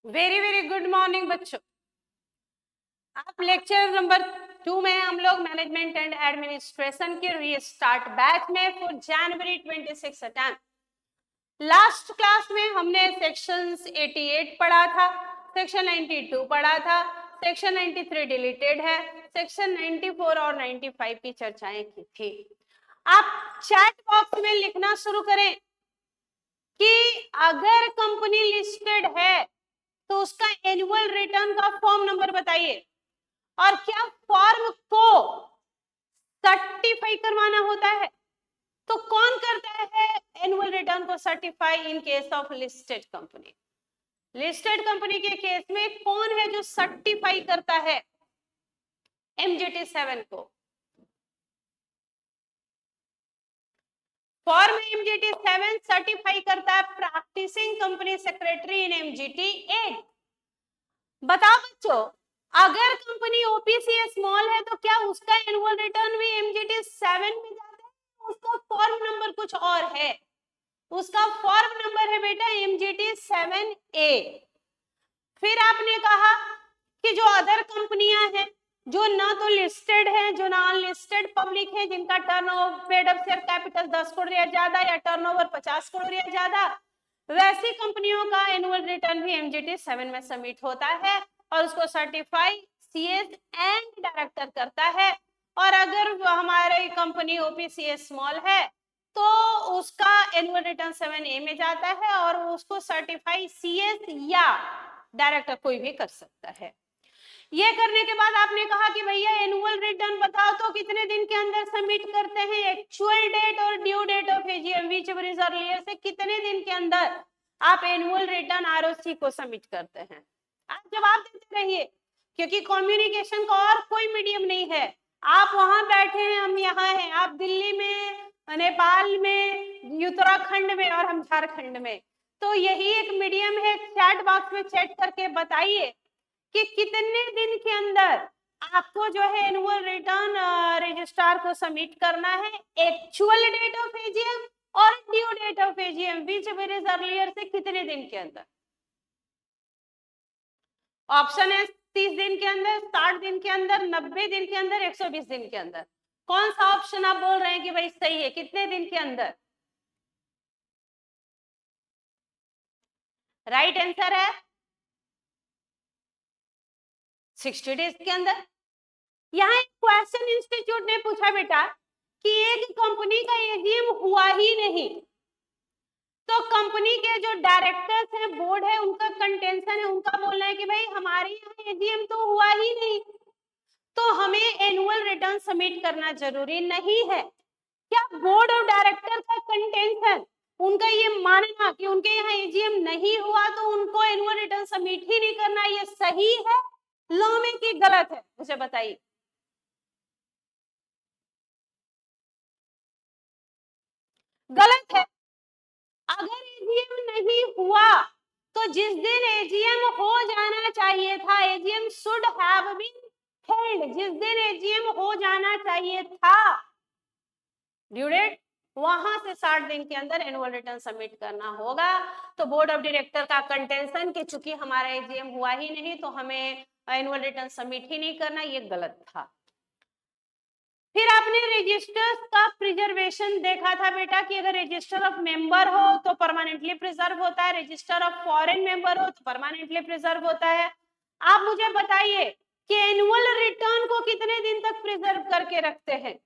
Very very good morning बच्चों। आप lecture number 2 में हम लोग मैनेजमेंट एंड एडमिनिस्ट्रेशन के रीस्टार्ट बैच में for January 26 attempt. Last class में हमने सेक्शंस 88 पढ़ा था, सेक्शन 92 पढ़ा था, सेक्शन 93 डिलीटेड है, सेक्शन 94 और 95 की चर्चाएं की थी। आप चैट बॉक्स में लिखना शुरू करें कि अगर कंपनी लिस्टेड है तो उसका एनुअल रिटर्न का फॉर्म नंबर बताइए, और क्या फॉर्म को सर्टिफाई करवाना होता है तो कौन करता है एनुअल रिटर्न को certify in case of listed company. Listed company के केस में कौन है जो सर्टिफाई करता है एमजीटी 7 को। फॉर्म एमजीटी 7 सर्टिफाई करता है practising company secretary in MGT 8। बताओ बच्चों, अगर कंपनी ओपीसी स्मॉल है तो क्या उसका एनुअल रिटर्न भी एमजीटी 7 में जाता है? उसका फॉर्म नंबर कुछ और है, उसका फॉर्म नंबर है बेटा एमजीटी 7A। फिर आपने कहा कि जो अदर कंपनियां हैं जो ना तो लिस्टेड है, जो नॉन लिस्टेड पब्लिक है, जिनका turnover paid up share capital 10 crore या ज्यादा या टर्नओवर 50 करोड़ या ज्यादा, वैसी कंपनियों का एनुअल रिटर्न भी एमजीटी 7 में सबमिट होता है और उसको सर्टिफाई सीएस एंड डायरेक्टर करता है। और अगर हमारी कंपनी ओपीसी स्मॉल है तो उसका एनुअल रिटर्न 7A में जाता है और उसको सर्टिफाई सीएस या डायरेक्टर कोई भी कर सकता है। ये करने के बाद आपने कहा कि भैया एनुअल रिटर्न बताओ तो कितने दिन के अंदर सबमिट करते हैं, एक्चुअल डेट और due date of AGM whichever is earlier से कितने दिन के अंदर आप एनुअल रिटर्न आरओसी को सबमिट करते हैं। आप जवाब देते रहिए क्योंकि कम्युनिकेशन का और कोई मीडियम नहीं है। आप वहां बैठे हैं, हम यहाँ हैं, आप दिल्ली में, नेपाल में, उत्तराखंड में और हम झारखंड में, तो यही एक मीडियम है। चैट बॉक्स में चैट करके बताइए कि कितने दिन के अंदर आपको जो है एनुअल रिटर्न रजिस्ट्रार को सबमिट करना है, एक्चुअल डेट ऑफ एजीएम और due date of AGM whichever is earlier से कितने दिन के अंदर। ऑप्शन है 30 दिन के अंदर, 60 दिन के अंदर, 90 दिन के अंदर, 120 दिन के अंदर। कौन सा ऑप्शन आप बोल रहे हैं कि भाई सही है, कितने दिन के अंदर? राइट आंसर है 60 डेज के अंदर। यहाँ एक क्वेश्चन इंस्टीट्यूट ने पूछा बेटा कि एक कंपनी का एजीएम हुआ ही नहीं तो कंपनी के जो डायरेक्टर्स हैं, बोर्ड है, उनका कंटेंशन है, उनका बोलना है कि भाई हमारे यहाँ एजीएम तो हुआ ही नहीं तो हमें एनुअल रिटर्न सबमिट करना जरूरी नहीं है। क्या बोर्ड और डायरेक्टर का कंटेंशन, उनका ये मानना कि उनके यहाँ एजीएम नहीं हुआ तो उनको एनुअल रिटर्न सबमिट ही नहीं करना, ये सही है लॉ में कि गलत है? मुझे बताइए। गलत है। अगर एजीएम नहीं हुआ तो जिस दिन एजीएम हो जाना चाहिए था, AGM should have been held, जिस दिन एजीएम हो जाना चाहिए था, ड्यू डेट वहां से 60 दिन के अंदर एनुअल रिटर्न सबमिट करना होगा। तो बोर्ड ऑफ डायरेक्टर का कंटेंशन कि चूंकि हमारा एजीएम हुआ ही नहीं तो हमें एनुअल रिटर्न सबमिट ही नहीं करना, ये गलत था। फिर आपने रजिस्टर्स का प्रिजर्वेशन देखा था बेटा कि अगर रजिस्टर ऑफ मेंबर हो तो परमानेंटली प्रिजर्व होता है, रजिस्टर ऑफ फॉरेन मेंबर हो तो परमानेंटली प्रिजर्व होता है। आप मुझे बताइए कि एनुअल रिटर्न को कितने दिन तक प्रिजर्व करके रखते हैं?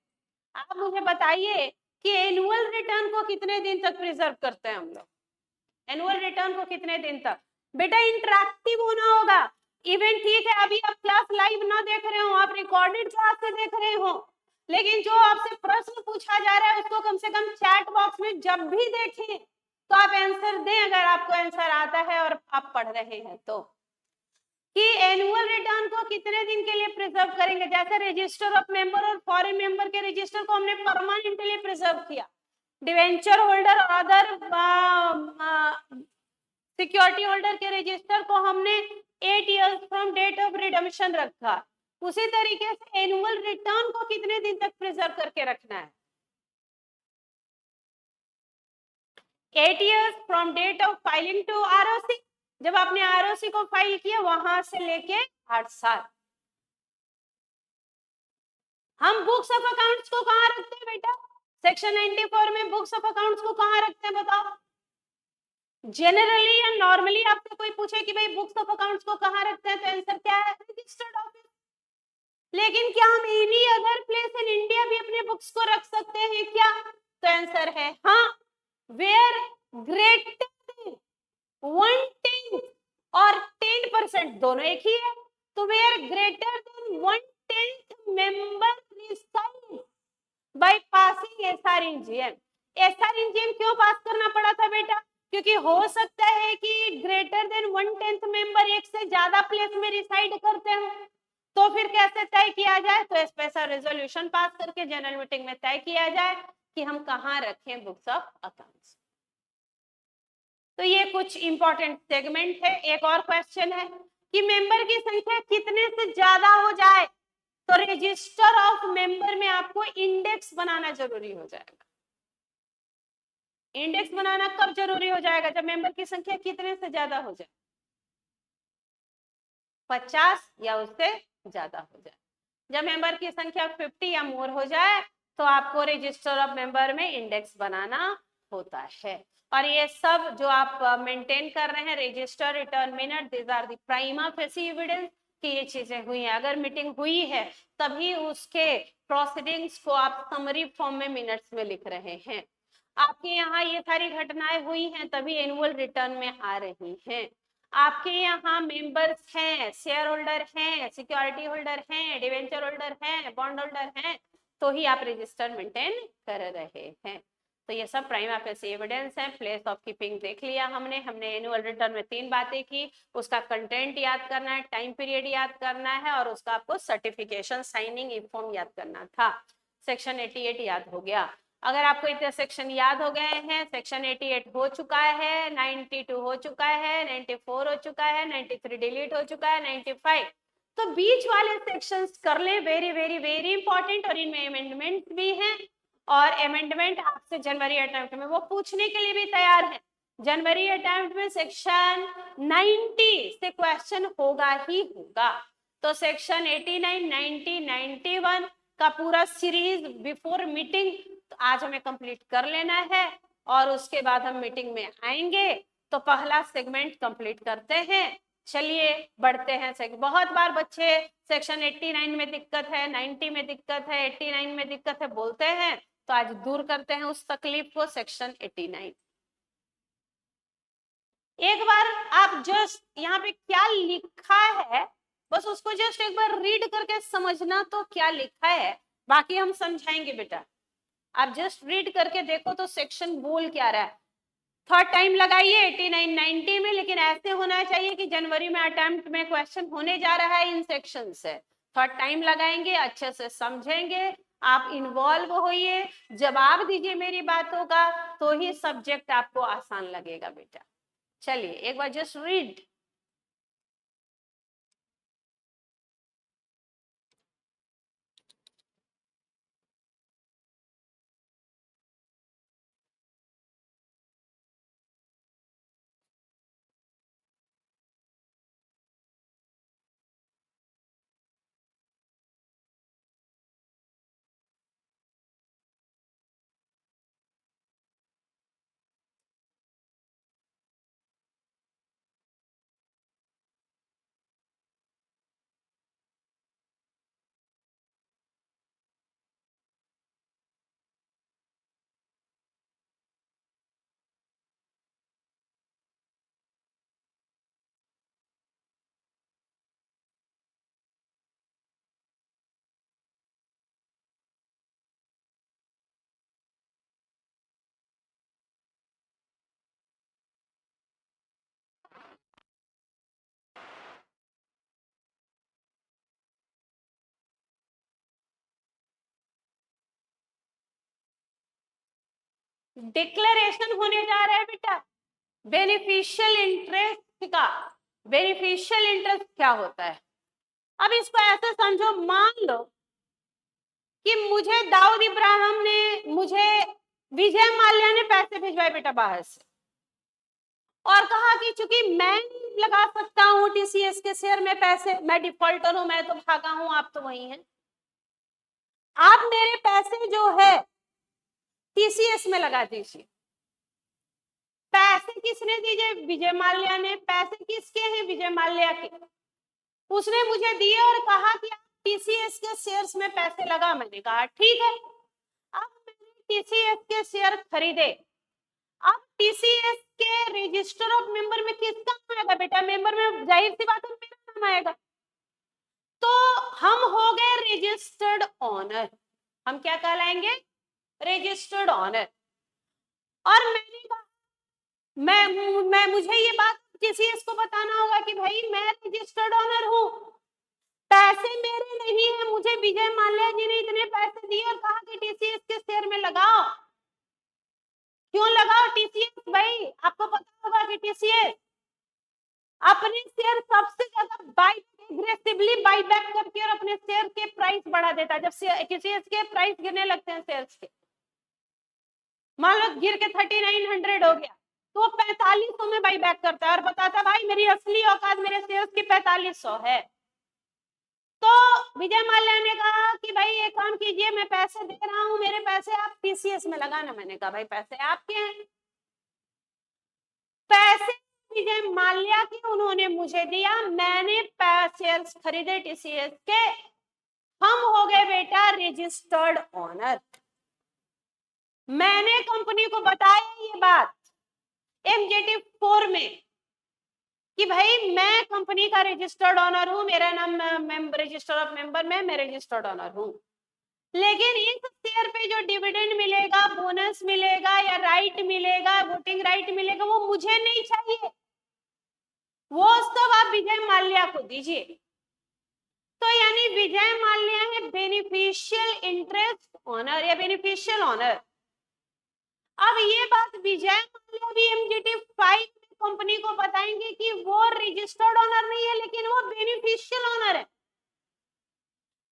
आप मुझे बताइए कि एनुअल रिटर्न को कितने दिन तक प्रिजर्व करते हैं हम लोग? एनुअल रिटर्न को कितने दिन तक? बेटा इंटरैक्टिव होना होगा। इवेंट ठीक है, अभी आप क्लास लाइव ना देख रहे हो, आप रिकॉर्डेड क्लास से देख रहे हो, लेकिन जो आपसे प्रश्न पूछा जा रहा है उसको कम से कम चैट बॉक्स में जब भी देखें तो आप आंसर दें, अगर आपको आंसर आता है और आप पढ़ रहे हैं तो, कि एनुअल रिटर्न को कितने दिन के लिए प्रिजर्व करेंगे। जैसे रजिस्टर ऑफ मेंबर और फॉरेन मेंबर के रजिस्टर को हमने परमानेंटली प्रिजर्व किया, डिवेंचर होल्डर और अदर सिक्योरिटी होल्डर के रजिस्टर को हमने 8 years from date of redemption रखा। उसी तरीके से एनुअल रिटर्न को कितने दिन तक प्रिजर्व करके रखना है? 8 years from date of filing to ROC, जब आपने आरओसी को फाइल किया वहां से लेके 8 साल। हम बुक्स ऑफ अकाउंट्स को कहाँ रखते हैं बेटा? सेक्शन 94 में बुक्स ऑफ अकाउंट्स को कहाँ रखते हैं बताओ? जनरली या नॉर्मली आपसे कोई पूछे कि भाई बुक्स ऑफ अकाउंट्स को कहाँ रखते हैं, तो आंसर क्या है? Registered office. लेकिन क्या हम any other place in India भी अपने बुक्स को रख सकते हैं क्या? तो आंसर है हाँ। वेयर ग्रेटर देन 1/10 और 10% दोनों एक ही है, तो where greater than 1/10 member reside by passing SRNGM. SRNGM क्यों पास करना पड़ा था बेटा? क्योंकि हो सकता है कि ग्रेटर देन 1/10 मेंबर एक से ज्यादा प्लेस में रिसाइड करते हो, तो फिर कैसे तय किया जाए? तो स्पेशल रेजोल्यूशन पास करके जनरल मीटिंग में तय किया जाए कि हम कहाँ रखें बुक्स ऑफ अकाउंट्स। तो ये कुछ इंपॉर्टेंट सेगमेंट है। एक और क्वेश्चन है कि मेंबर की संख्या कितने से ज्यादा हो जाए तो रजिस्टर ऑफ मेंबर में आपको इंडेक्स बनाना जरूरी हो जाएगा। इंडेक्स बनाना कब जरूरी हो जाएगा? जब मेंबर की संख्या कितने से ज्यादा हो जाए, 50 या उससे ज्यादा हो जाए। जब मेंबर की संख्या 50 या मोर हो जाए तो आपको रजिस्टर ऑफ मेंबर में इंडेक्स बनाना होता है। और ये सब जो आप मेंटेन कर रहे हैं, register, return minute, these are the prima facie evidence कि ये चीजें हुई हैं। अगर मीटिंग हुई है तभी उसके प्रोसीडिंग्स को आप समरी फॉर्म में मिनट्स में लिख रहे हैं। आपके यहाँ ये सारी घटनाएं हुई हैं तभी एनुअल रिटर्न में आ रही हैं। आपके यहाँ मेंबर्स हैं, शेयर होल्डर हैं, सिक्योरिटी होल्डर हैं, डिवेंचर होल्डर हैं, बॉन्ड होल्डर हैं, तो ही आप रजिस्टर मेंटेन कर रहे हैं। तो ये सब प्राइमा फेसी एविडेंस है। प्लेस ऑफ कीपिंग देख लिया हमने एनुअल रिटर्न में 3 बातें की। उसका कंटेंट याद करना है, टाइम पीरियड याद करना है और उसका आपको सर्टिफिकेशन, साइनिंग, इन्फॉर्म याद करना था। सेक्शन 88 याद हो गया। अगर आपको इतने सेक्शन याद हो गए हैं, सेक्शन 88 हो चुका है, 92 हो चुका है, 94 हो चुका है, 93 डिलीट हो चुका है, 95, तो बीच वाले सेक्शंस कर ले, वेरी वेरी वेरी इंपॉर्टेंट। और इनमें अमेंडमेंट भी हैं और अमेंडमेंट आपसे जनवरी अटेम्प्ट में वो पूछने के लिए भी तैयार है। जनवरी अटेम्प्ट में सेक्शन 90 से क्वेश्चन होगा ही होगा। तो सेक्शन 89, 90, 91 का पूरा सीरीज बिफोर मीटिंग तो आज हमें कंप्लीट कर लेना है और उसके बाद हम मीटिंग में आएंगे तो पहला सेगमेंट कंप्लीट करते हैं। चलिए बढ़ते हैं। बहुत बार बच्चे सेक्शन 89 में दिक्कत है, 90 में दिक्कत है, 89 में दिक्कत है बोलते हैं, तो आज दूर करते हैं उस तकलीफ को। सेक्शन 89 एक बार आप जस्ट यहाँ पे क्या लिखा है बस उसको जस्ट एक बार रीड करके समझना तो क्या लिखा है, बाकी हम समझाएंगे बेटा। आप जस्ट रीड करके देखो तो सेक्शन बोल क्या रहा है। थर्ड टाइम लगाइए 89 90 में, लेकिन ऐसे होना चाहिए कि जनवरी में अटेम्प्ट में क्वेश्चन होने जा रहा है इन सेक्शन से। थर्ड टाइम लगाएंगे, अच्छे से समझेंगे, आप इन्वॉल्व होइए, जवाब दीजिए मेरी बातों का, तो ही सब्जेक्ट आपको आसान लगेगा बेटा। चलिए एक बार जस्ट रीड। डिक्लेरेशन होने जा रहा है बेटा बेनिफिशियल इंटरेस्ट का। बेनिफिशियल इंटरेस्ट क्या होता है? अब इसको ऐसे समझो, मान लो कि मुझे दाऊद इब्राहिम ने, मुझे विजय माल्या ने पैसे भिजवाए बेटा बाहर से और कहा कि चूंकि मैंने लगा सकता हूँ टीसीएस के शेयर में पैसे, मैं डिफॉल्टर हूं, मैं तो भागा हूं, आप तो वही हैं। आप मेरे पैसे जो है टीसीएस में लगा दीजिए। पैसे किसने दिए? विजय माल्या ने। पैसे किसके हैं? विजय माल्या के। उसने मुझे दिए और कहा कि आप टीसीएस के शेयर्स में पैसे लगा। मैंने कहा ठीक है। अब मैंने टीसीएस के शेयर खरीदे। अब टीसीएस के रजिस्टर ऑफ मेंबर में किसका नाम आएगा बेटा? मेंबर में जाहिर सी बात है मेरा नाम आएगा। तो हम हो गए रजिस्टर्ड ऑनर। हम क्या कहलाएंगे? Registered owner. और मैंने कहा मैं मुझे ये बात टीसीएस को बताना होगा कि भाई मैं रजिस्टर्ड ऑनर हूं, पैसे मेरे नहीं है, मुझे विजय माल्या जी ने इतने पैसे दिए और कहा कि टीसीएस के शेयर में लगाओ। क्यों लगाओ टीसीएस? भाई आपको पता होगा कि टीसीएस अपने शेयर सबसे ज्यादा बाई एग्रेसिवली बाई बैक करके और अपने शेयर के प्राइस बढ़ा देता है। जब टीसीएस के प्राइस गिरने लगते हैं शेयर्स के, मान लो गिर के 3900 हो गया, तो 4500 में बाई बैक करता है और बताता भाई मेरी असली औकात मेरे शेयर्स की 4500 है। तो विजय माल्या ने कहा कि भाई एक काम कीजिए, मैं पैसे दे रहा हूं, मेरे पैसे आप टीसीएस में लगाना। मैंने कहा भाई पैसे आपके हैं। पैसे विजय माल्या के उन्होंने मुझे दिया, मैंने शेयर्स खरीदे टीसीएस के। हम हो गए बेटा रजिस्टर्ड ऑनर। मैंने कंपनी को बताया ये बात एमजेटी 4 में कि भाई मैं कंपनी का रजिस्टर्ड ऑनर हूं, मेरा नाम रजिस्टर ऑफ मेंबर में मैं रजिस्टर्ड ऑनर हूं, लेकिन इस शेयर पे जो डिविडेंड मिलेगा, बोनस मिलेगा या राइट मिलेगा, वोटिंग राइट मिलेगा, वो मुझे नहीं चाहिए, वो सब आप विजय माल्या को दीजिए। तो यानी विजय माल्या है बेनिफिशियल इंटरेस्ट ऑनर या बेनिफिशियल ऑनर। अब ये बात विजय माल्या भी एमजीटी 5 कंपनी को बताएंगे कि वो रजिस्टर्ड ऑनर नहीं है, लेकिन वो बेनिफिशियल ऑनर है।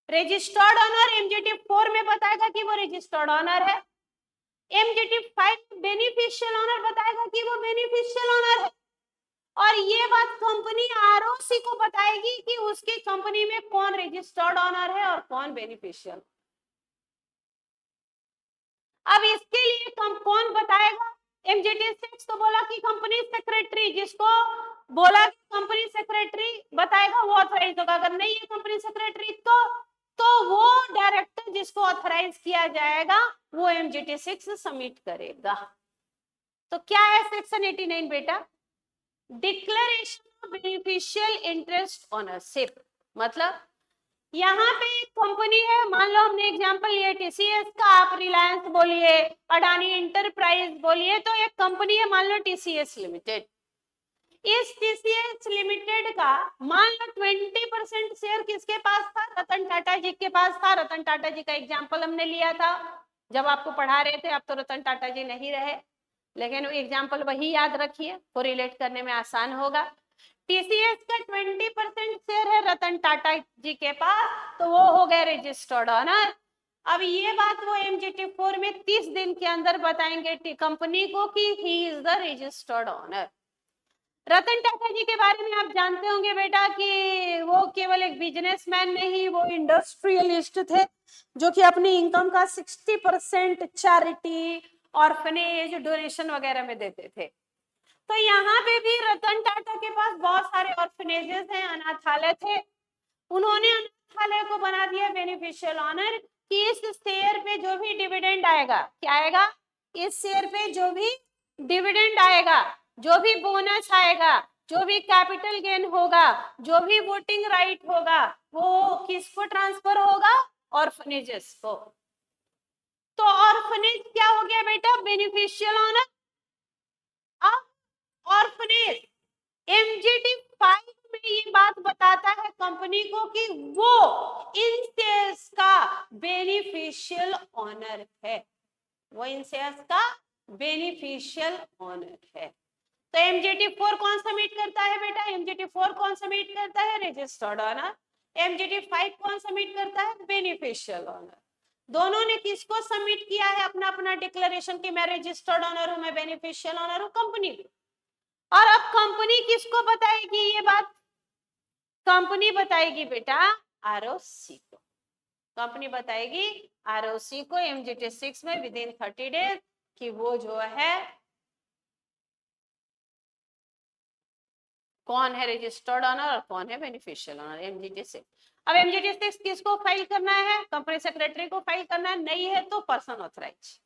रजिस्टर्ड ऑनर एमजीटी 4 में बताएगा कि वो रजिस्टर्ड ऑनर है, एमजीटी 5 बेनिफिशियल ऑनर बताएगा कि वो बेनिफिशियल ऑनर है। और ये बात कंपनी आरओसी को बताएगी कि उसकी कंपनी में कौन रजिस्टर्ड ऑनर है और कौन बेनिफिशियल। अब इसके लिए कौन बताएगा? एमजीटी 6 तो बोला कि कंपनी सेक्रेटरी, जिसको बोला कि कंपनी सेक्रेटरी बताएगा वो ऑथराइज होगा। अगर नहीं है कंपनी सेक्रेटरी तो वो डायरेक्टर जिसको ऑथराइज किया जाएगा वो एमजीटी 6 सबमिट करेगा। तो क्या है सेक्शन 89 बेटा? Declaration of beneficial interest ownership. मतलब यहाँ पे एक कंपनी है, मान लो हमने एग्जांपल लिया टीसीएस का, आप रिलायंस बोलिए, अडानी इंटरप्राइज बोलिए, तो एक कंपनी है मान लो टीसीएस लिमिटेड। इस टीसीएस लिमिटेड का मान लो 20% शेयर किसके पास था? रतन टाटा जी के पास था। रतन टाटा जी का एग्जांपल हमने लिया था जब आपको पढ़ा रहे थे। अब तो रतन टाटा जी नहीं रहे, लेकिन एग्जांपल वही याद रखिए, कोरिलेट करने में आसान होगा। टीसीएस का 20% शेयर है रतन टाटा जी के पास, तो वो हो गए रजिस्टर्ड ऑनर। अब ये बात वो एमजीटी 4 में 30 दिन के अंदर बताएंगे कंपनी को कि he is the registered owner. Ratan Tata ji के बारे में आप जानते होंगे बेटा कि वो केवल एक बिजनेसमैन नहीं, वो इंडस्ट्रियलिस्ट थे जो कि अपनी इनकम का 60% चैरिटी, ऑर्फनेज, डोनेशन वगैरह में देते थे। तो यहाँ पे भी रतन टाटा के पास बहुत सारे ऑर्फनेजेस हैं, अनाथालय थे। उन्होंने अनाथालय को बना दिया बेनिफिशियल ऑनर कि इस शेयर पे जो भी डिविडेंड आएगा, क्या आएगा? इस शेयर पे जो भी डिविडेंड आएगा, जो भी बोनस आएगा, जो भी कैपिटल गेन होगा, जो भी वोटिंग राइट होगा, वो किसको ट्रांसफर होगा? ऑर्फनेजेस को। तो ऑर्फनेज क्या हो गया बेटा? Beneficial owner. अब ऑर्फनेज एमजीटी 5 में ये बात बताता है कंपनी को कि वो इन शेयर्स का बेनिफिशियल ऑनर है, वो इन शेयर्स का बेनिफिशियल ऑनर है। तो एमजीटी 4 कौन सबमिट करता है बेटा? एमजीटी 4 कौन सबमिट करता है? Registered honour. एमजीटी 5 कौन सबमिट करता है? Beneficial owner. दोनों ने किसको सबमिट किया है अपना अपना डिक्लेरेशन कि मैं रजिस्टर्ड ऑनर हूं, मैं बेनिफिशियल ऑनर हूं? कंपनी को। और अब कंपनी किसको बताएगी ये बात? कंपनी बताएगी बेटा आरओसी को। कंपनी बताएगी आरओसी को एमजीटी 6 में विद इन 30 डेज कि वो जो है कौन है रजिस्टर्ड ऑनर और कौन है बेनिफिशियल ऑनर एमजीटी 6। अब एमजीटी 6 किसको फाइल करना है? कंपनी सेक्रेटरी को फाइल करना है, नहीं है तो पर्सन ऑथराइज।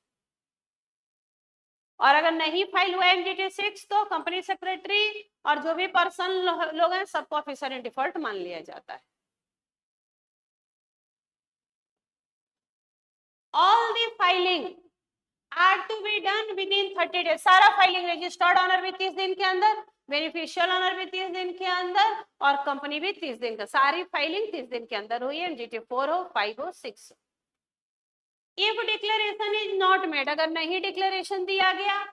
और अगर नहीं फाइल हुआ एमजीटी 6 तो कंपनी सेक्रेटरी और जो भी पर्सन लोग हैं सबको ऑफिसर इन डिफॉल्ट मान लिया जाता है। All the filing are to be done within 30 days. सारा फाइलिंग रजिस्टर्ड ऑनर भी 30 दिन के अंदर, बेनिफिशियल ऑनर भी 30 दिन के अंदर और कंपनी भी 30 दिन का, सारी फाइलिंग 30 दिन के अंदर हुई है, जीटी 4 हो 5 हो 6 हो। If declaration is not made, अगर नहीं डिक्लेरेशन दिया गया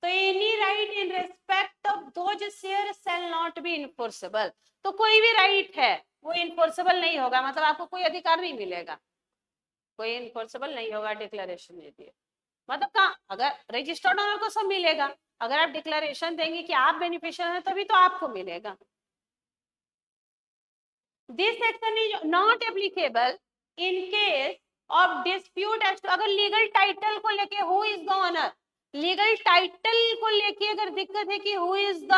तो any right in respect of those share shall not be enforceable. तो कोई भी राइट है वो इनफोर्सेबल नहीं होगा, मतलब आपको कोई अधिकार नहीं मिलेगा, कोई इनफोर्सेबल नहीं होगा डिक्लेरेशन नहीं दिए। मतलब कहाँ, अगर रजिस्टर्ड ओनर को सब मिलेगा, अगर आप डिक्लेरेशन देंगे कि आप बेनिफिशियल हैं तभी तो आपको मिलेगा। This section is not applicable in case of dispute as to, अगर लीगल टाइटल को लेके who is the owner, legal title को लेके अगर दिक्कत है कि who is the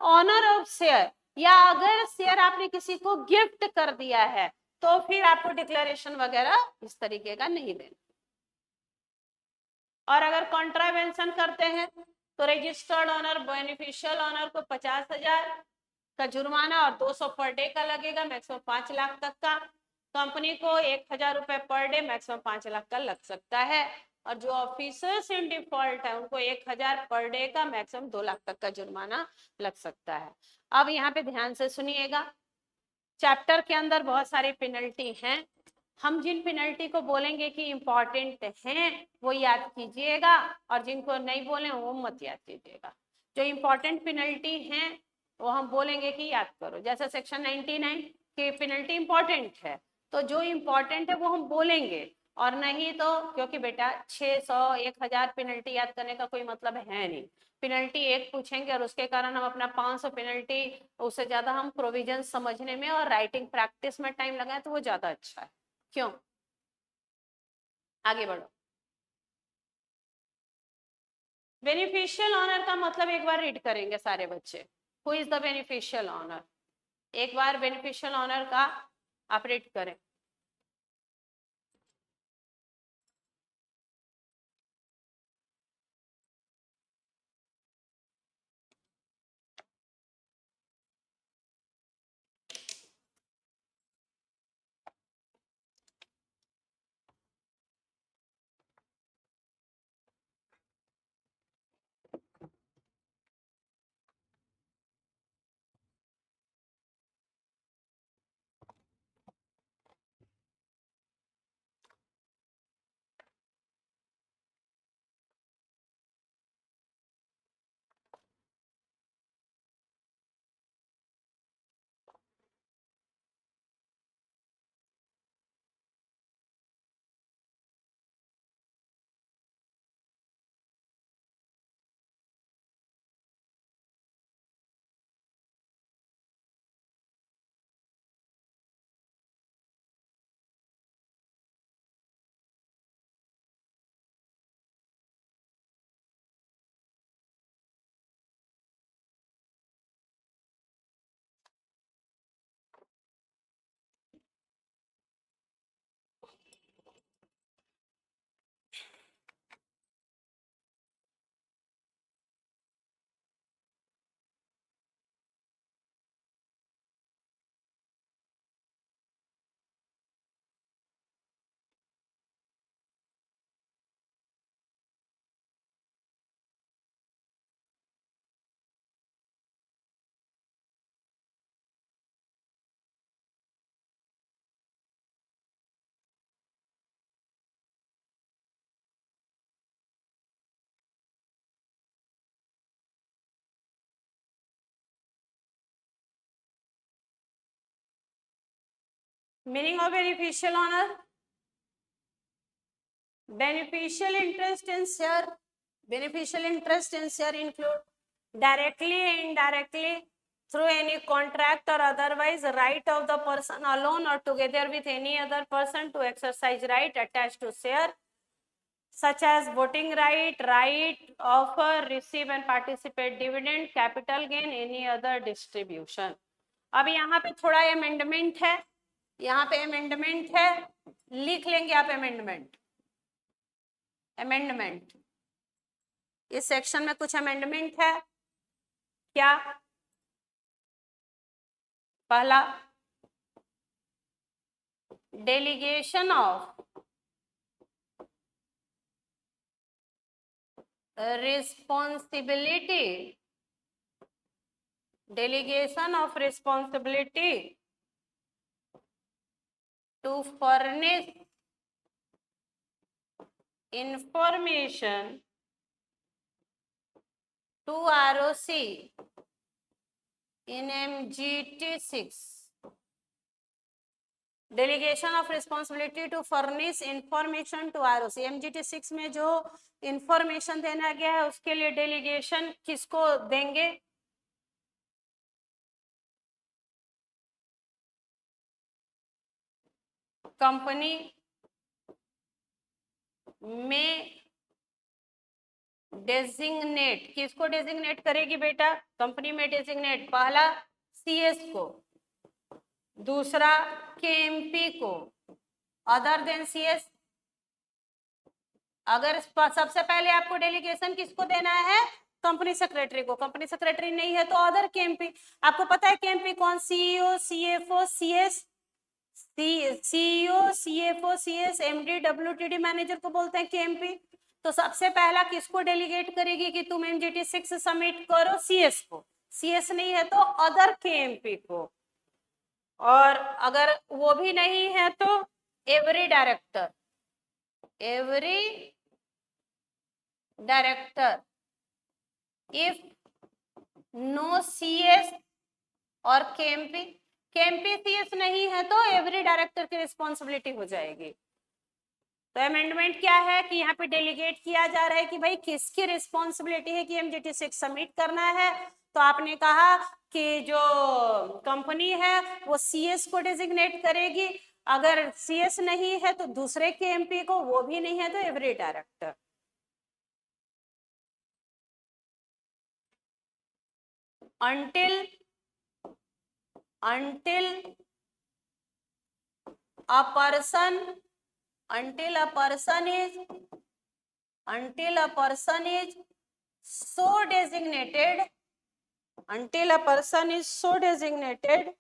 owner of share, या अगर शेयर आपने किसी को गिफ्ट कर दिया है तो फिर आपको डिक्लेरेशन वगैरह इस तरीके का नहीं देना। और अगर कॉन्ट्रावेंशन करते हैं तो रजिस्टर्ड ऑनर बेनिफिशियल ऑनर को 50,000 का जुर्माना और 200 पर डे का लगेगा, मैक्सिमम 5 लाख तक का। कंपनी को 1,000 रुपए पर डे मैक्सिमम 5 लाख का लग सकता है। और जो ऑफिसर्स इन डिफॉल्ट है उनको 1,000 पर डे का मैक्सिमम 2 लाख तक का जुर्माना लग सकता है। अब यहाँ पे ध्यान से सुनिएगा, चैप्टर के अंदर बहुत सारी पेनल्टी हैं, हम जिन पेनल्टी को बोलेंगे कि इंपॉर्टेंट हैं वो याद कीजिएगा और जिनको नहीं बोले वो मत याद कीजिएगा। जो इंपॉर्टेंट पेनल्टी हैं वो हम बोलेंगे कि याद करो, जैसे सेक्शन 99 की पेनल्टी इंपॉर्टेंट है तो जो इंपॉर्टेंट है वो हम बोलेंगे, और नहीं तो क्योंकि बेटा 600 1000 पेनल्टी याद करने का कोई मतलब है नहीं। पेनल्टी एक पूछेंगे और उसके कारण हम अपना 500 पेनल्टी, उससे ज्यादा हम प्रोविजन समझने में और राइटिंग प्रैक्टिस में टाइम लगाए तो वो ज्यादा अच्छा है। क्यों? आगे बढ़ो। बेनिफिशियल ऑनर का मतलब एक बार रीड करेंगे सारे बच्चे, who is the beneficial owner, एक बार बेनिफिशियल ऑनर का आप रीड करें। Meaning of beneficial owner, beneficial interest in share, beneficial interest in share include directly, indirectly, through any contract or otherwise, right of the person alone or together with any other person to exercise right attached to share, such as voting right, right, offer, receive and participate dividend, capital gain, any other distribution. अब यहाँ पे थोड़ा amendment है, यहाँ पे amendment है, लिख लेंगे आप अमेंडमेंट। अमेंडमेंट, इस सेक्शन में कुछ अमेंडमेंट है क्या? पहला, delegation of responsibility, delegation of responsibility to furnish information to ROC in MGT 6. Delegation of responsibility to furnish information to ROC, MGT 6 में जो इंफॉर्मेशन देना गया है उसके लिए डेलीगेशन किसको देंगे? कंपनी में डेजिग्नेट, किसको डेजिग्नेट करेगी बेटा? कंपनी में डेजिग्नेट, पहला CS को, दूसरा KMP को, अदर देन CS। अगर सबसे पहले आपको डेलीगेशन किसको देना है? कंपनी सेक्रेटरी को। कंपनी सेक्रेटरी नहीं है तो अदर KMP। आपको पता है KMP कौन? CEO, CFO, CS, CEO, CFO, CS, MD, WTD manager को बोलते हैं KMP। तो सबसे पहला किसको डेलीगेट करेगी कि तुम MGT 6 सबमिट करो? CS को। CS नहीं है तो अदर KMP को, और अगर वो भी नहीं है तो every director, every director. If no CS और KMP, KMP CS नहीं है तो एवरी डायरेक्टर की रिस्पॉन्सिबिलिटी हो जाएगी। तो अमेंडमेंट क्या है कि यहाँ पे डेलीगेट किया जा रहा है कि भाई किसकी रिस्पॉन्सिबिलिटी है कि MGT 6 सबमिट करना है। तो आपने कहा कि जो कंपनी है वो CS को डेजिग्नेट करेगी, अगर CS नहीं है तो दूसरे KMP को, वो भी नहीं है तो every director. until a person is so designated,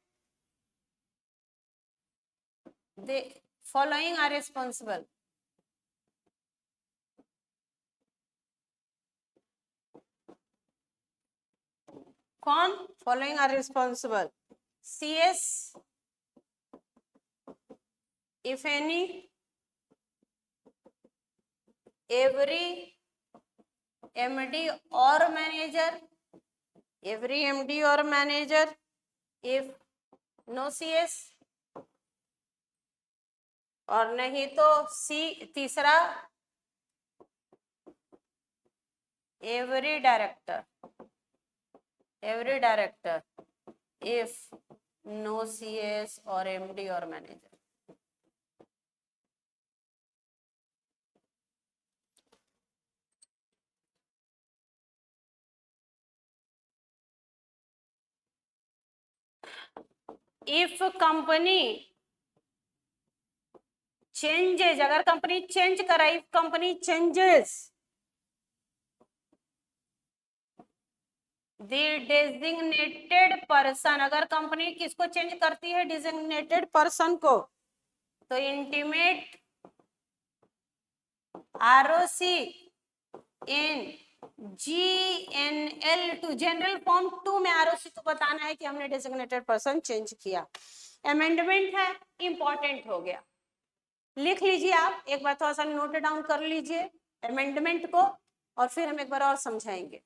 the following are responsible. कौन? Following are responsible. CS, if any, every MD or manager, every MD or manager, if no CS, और नहीं तो तीसरा every director, if no CS or MD or manager. If company changes, अगर company change करा, if company changes the designated person, अगर company किसको change करती है? डेजिग्नेटेड पर्सन को, तो इंटीमेट ROC इन GNL 2, जनरल फॉर्म 2 में ROC को बताना है कि हमने डेजिग्नेटेड पर्सन चेंज किया। अमेंडमेंट है, इंपॉर्टेंट हो गया, लिख लीजिए आप एक बार, थोड़ा सा नोट डाउन कर लीजिए अमेंडमेंट को, और फिर हम एक बार और समझाएंगे।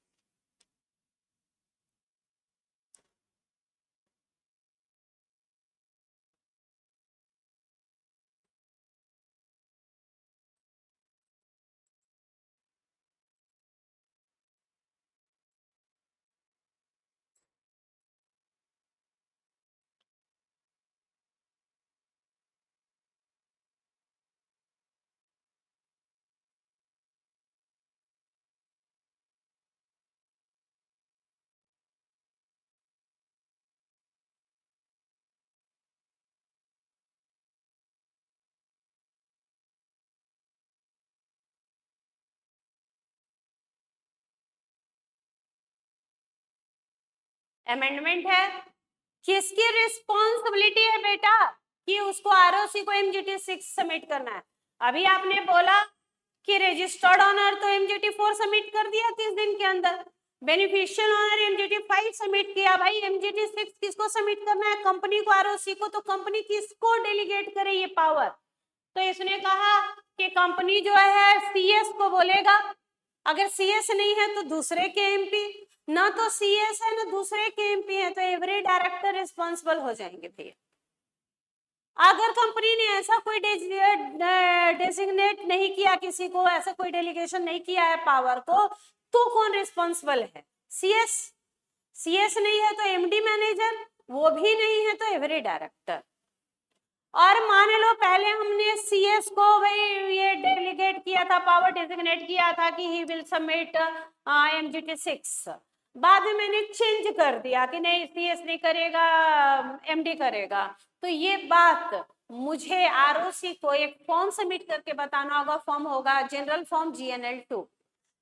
अमेंडमेंट है। किसकी रिस्पॉन्सिबिलिटी है बेटा कि उसको आरओसी को MGT 6 सबमिट करना है? अभी आपने बोला कि रजिस्टर्ड ऑनर तो MGT 4 सबमिट कर दिया 30 दिन के अंदर, बेनिफिशियल ऑनर MGT 5 सबमिट किया। भाई MGT 6 किसको सबमिट करना है? कंपनी को, आरओसी को। तो कंपनी किसको डेलीगेट करे ये पावर? तो इसने कहा कि कंपनी जो है CS को बोलेगा। अगर CS नहीं है तो दूसरे के MP, ना तो CS है ना दूसरे के MP है, तो एवरी डायरेक्टर रिस्पॉन्सिबल हो जाएंगे भैया। अगर कंपनी ने ऐसा कोई डेजिग्नेट नहीं किया किसी को, ऐसा कोई डेलीगेशन नहीं किया है पावर को, तो कौन रिस्पॉन्सिबल है? CS। CS नहीं है तो MD मैनेजर, वो भी नहीं है तो एवरी डायरेक्टर। और मान लो पहले हमने CS को भाई ये डेलीगेट किया था, पावर डेजिग्नेट किया था कि ही विल सबमिट MGT 6, बाद में मैंने चेंज कर दिया कि नहीं CS नहीं करेगा, MD करेगा। तो ये बात मुझे आरओसी को एक फॉर्म सबमिट करके बताना होगा। फॉर्म होगा जनरल फॉर्म GNL 2।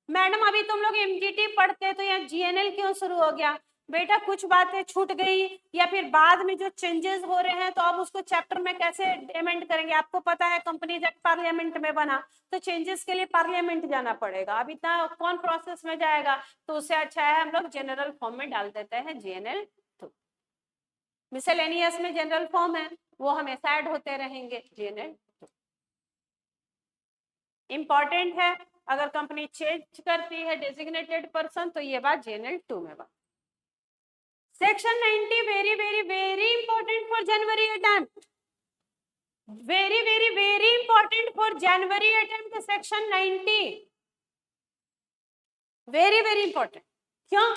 मैडम अभी तुम लोग MGT पढ़ते तो यहाँ GNL क्यों शुरू हो गया? बेटा कुछ बातें छूट गई या फिर बाद में जो चेंजेस हो रहे हैं तो अब उसको चैप्टर में कैसे अमेंड करेंगे? आपको पता है कंपनीज एक्ट पार्लियामेंट में बना, तो चेंजेस के लिए पार्लियामेंट जाना पड़ेगा। अब इतना कौन प्रोसेस में जाएगा? तो उससे अच्छा है हम लोग जनरल फॉर्म में डाल देते हैं GNL 2। मिसलेनियस में जनरल फॉर्म है, वो हमेशा ऐड होते रहेंगे GNL 2। इंपॉर्टेंट है, अगर कंपनी चेंज करती है डेजिग्नेटेड पर्सन तो ये बात GNL 2 में बात। Section 90 very very very important for January attempt, very very very important for January attempt. Section 90 very very important. क्यों?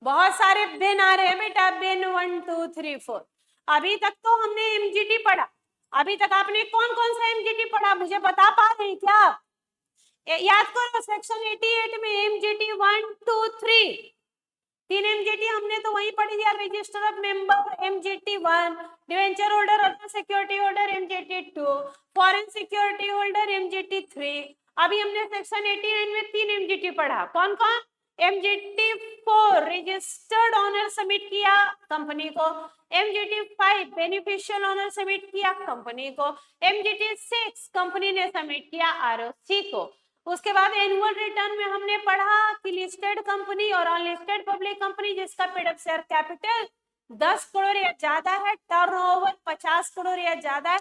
बहुत सारे बेन आ रहे हैं बेटा, बेन 1 2 3 4। अभी तक तो हमने MGT पढ़ा, अभी तक आपने कौन कौन सा MGT पढ़ा मुझे बता पा रहे हैं क्या? याद करो, सेक्शन 88 में MGT 1 2 3 तीन MGT हमने तो वही पढ़ी दिया। Register of member MGT 1, debenture holder और security holder MGT 2, foreign security holder MGT 3। अभी हमने सेक्शन 89 में 3 MGT पढ़ा। कौन कौन? MGT 4 रजिस्टर्ड ऑनर सबमिट किया कंपनी को, MGT 5 बेनिफिशियल ऑनर सबमिट किया कंपनी को, MGT 6 कंपनी ने सबमिट किया आरओसी को। उसके बाद एनुअल रिटर्न में हमने पढ़ा कि लिस्टेड कंपनी और अनलिस्टेड पब्लिक कंपनी जिसका paid up share capital 10 crore या ज्यादा है, टर्नओवर 50 करोड़ या ज्यादा है,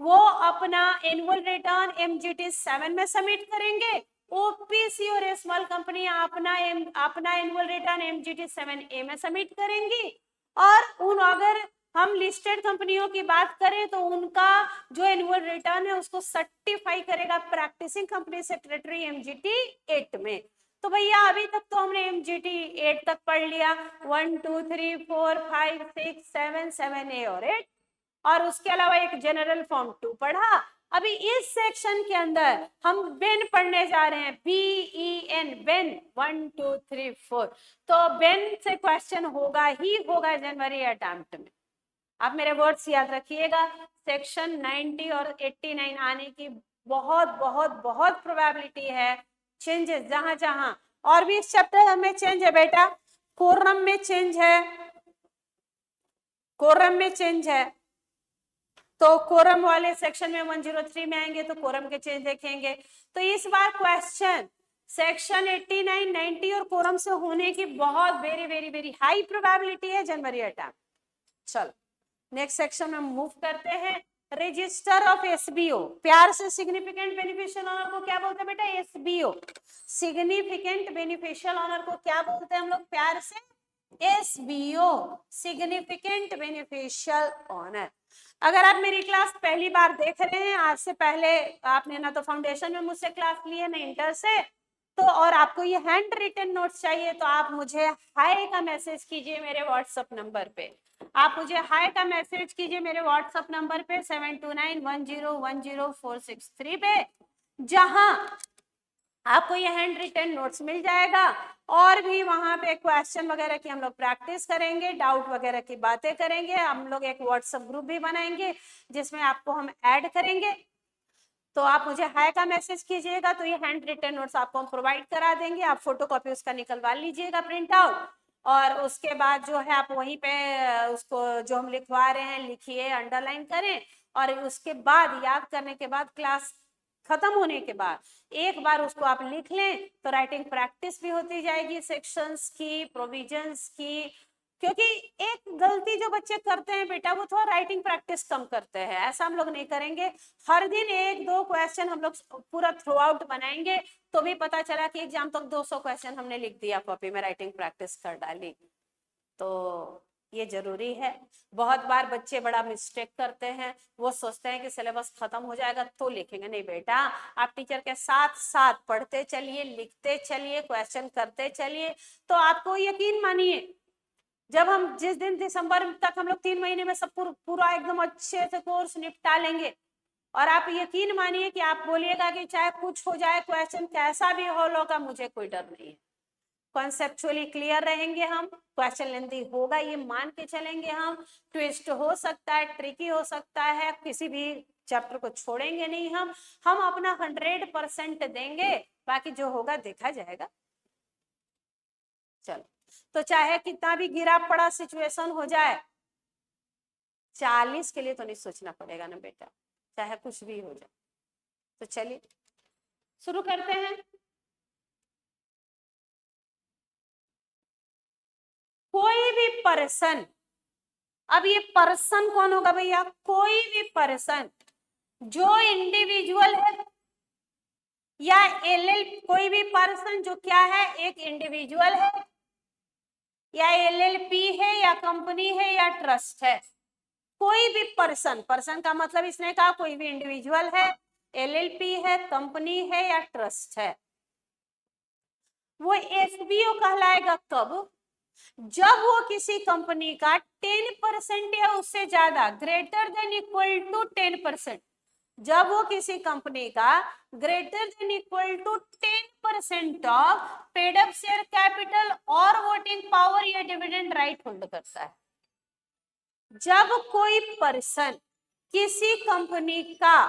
वो अपना एनुअल रिटर्न MGT 7 में सबमिट करेंगे। OPC और स्मॉल कंपनी अपना एनुअल रिटर्न MGT 7A में सबमिट करेंगी। और उन अगर हम लिस्टेड कंपनियों की बात करें तो उनका जो एनुअल रिटर्न है उसको सर्टिफाई करेगा प्रैक्टिसिंग कंपनी सेक्रेटरी MGT 8 में। तो भैया अभी तक तो हमने MGT 8 तक पढ़ लिया, 1 2 3 4 5 6 7 7A और 8, और उसके अलावा एक जनरल फॉर्म 2 पढ़ा। अभी इस सेक्शन के अंदर हम बेन पढ़ने जा रहे हैं, BEN, बेन 1 2 3 4। तो बेन से क्वेश्चन होगा ही होगा जनवरी अटेम्प्ट में। आप मेरे वर्ड्स याद रखिएगा, सेक्शन 90 और 89 आने की बहुत बहुत बहुत प्रोबेबिलिटी है। चेंजेस जहां जहां, और भी इस चैप्टर में चेंज है बेटा, कोरम में चेंज है, कोरम में चेंज है। तो कोरम वाले सेक्शन में 103 में आएंगे तो कोरम के चेंज देखेंगे। तो इस बार क्वेश्चन सेक्शन 89 90 और कोरम से होने की बहुत very very very high probability है जनवरी अटेम्प्ट। चलो नेक्स्ट सेक्शन में मूव करते हैं। रजिस्टर ऑफ SBO, प्यार से सिग्निफिकेंट बेनिफिशियल ऑनर को क्या बोलते हैं बेटा? SBO। सिग्निफिकेंट बेनिफिशियल ऑनर को क्या बोलते हैं हम लोग प्यार से? SBO, significant beneficial owner. अगर आप मेरी क्लास पहली बार देख रहे हैं, आज से पहले आपने ना तो फाउंडेशन में मुझसे क्लास ली है ना इंटर से, तो और आपको ये हैंड रिटन नोट्स चाहिए तो आप मुझे हाय का मैसेज कीजिए मेरे व्हाट्सएप नंबर पे। आप मुझे हाय का मैसेज कीजिए मेरे व्हाट्सएप नंबर पे 7291010463 पे, जहां आपको ये हैंड रिटन नोट्स मिल जाएगा। और भी वहां पे क्वेश्चन वगैरह की हम लोग प्रैक्टिस करेंगे, डाउट वगैरह की बातें करेंगे। हम लोग एक व्हाट्सएप ग्रुप भी बनाएंगे जिसमें आपको हम ऐड करेंगे। तो आप मुझे हाय का मैसेज कीजिएगा तो ये हैंड रिटन नोट्स आपको हम प्रोवाइड करा देंगे। आप फोटोकॉपी उसका निकलवा लीजिएगा प्रिंट आउट, और उसके बाद जो है आप वहीं पे उसको जो हम लिखवा रहे हैं लिखिए, अंडरलाइन करें, और उसके बाद याद करने के बाद क्लास खत्म होने के बाद एक बार उसको आप लिख लें तो राइटिंग प्रैक्टिस भी होती जाएगी, सेक्शंस की, प्रोविजंस की। क्योंकि एक गलती जो बच्चे करते हैं बेटा, वो थोड़ा राइटिंग प्रैक्टिस कम करते हैं। ऐसा हम लोग नहीं करेंगे, हर दिन एक दो क्वेश्चन हम लोग पूरा थ्रू आउट बनाएंगे तो भी पता चला कि एग्जाम तक 200 क्वेश्चन हमने लिख दिया कॉपी में, राइटिंग प्रैक्टिस कर डाली। तो ये जरूरी है। बहुत बार बच्चे बड़ा मिस्टेक करते हैं, वो सोचते हैं कि सिलेबस खत्म हो जाएगा तो लिखेंगे। नहीं बेटा, आप टीचर के साथ साथ पढ़ते चलिए, लिखते चलिए, क्वेश्चन करते चलिए, तो आपको यकीन मानिए जब हम जिस दिन दिसंबर तक हम लोग 3 महीने में सब पूरा एकदम अच्छे से कोर्स निपटा लेंगे, और आप यकीन मानिए कि आप बोलिएगा कि चाहे कुछ हो जाए, क्वेश्चन कैसा भी हो होगा, मुझे कोई डर नहीं है। कॉन्सेप्चुअली क्लियर रहेंगे हम, क्वेश्चन लेंथी होगा ये मान के चलेंगे हम, ट्विस्ट हो सकता है, ट्रिकी हो सकता है, किसी भी चैप्टर को छोड़ेंगे नहीं हम अपना 100% देंगे, बाकी जो होगा देखा जाएगा। चलो, तो चाहे कितना भी गिरा पड़ा सिचुएशन हो जाए, 40 के लिए तो नहीं सोचना पड़ेगा ना बेटा, चाहे कुछ भी हो जाए। तो चलिए शुरू करते हैं। कोई भी पर्सन, अब ये पर्सन कौन होगा भैया? कोई भी पर्सन जो इंडिविजुअल है या एलएल, कोई भी पर्सन जो क्या है, एक इंडिविजुअल है या एलएलपी है या कंपनी है या ट्रस्ट है। कोई भी पर्सन, पर्सन का मतलब इसने कहा कोई भी इंडिविजुअल है, एलएलपी है, कंपनी है या ट्रस्ट है, वो एसबीओ कहलाएगा कब? जब वो किसी कंपनी का 10% या उससे ज्यादा, ग्रेटर देन इक्वल टू 10%, जब वो किसी कंपनी का greater than equal to 10% of paid up share capital और वोटिंग पावर या डिविडेंड राइट होल्ड करता है। जब कोई पर्सन किसी कंपनी का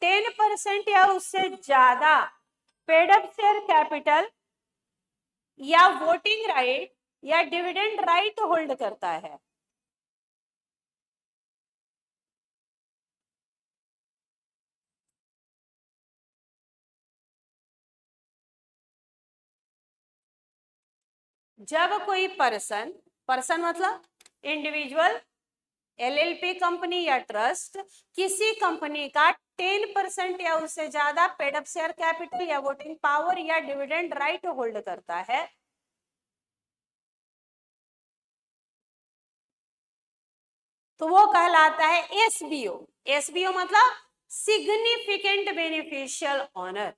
10% या उससे ज्यादा पेड अप शेयर कैपिटल या वोटिंग राइट या डिविडेंड राइट होल्ड करता है, जब कोई पर्सन, पर्सन मतलब इंडिविजुअल, एलएलपी, कंपनी या ट्रस्ट, किसी कंपनी का 10% या उससे ज्यादा पेड अप शेयर कैपिटल या वोटिंग पावर या डिविडेंड राइट होल्ड करता है, तो वो कहलाता है एसबीओ। एसबीओ मतलब सिग्निफिकेंट बेनिफिशियल ओनर।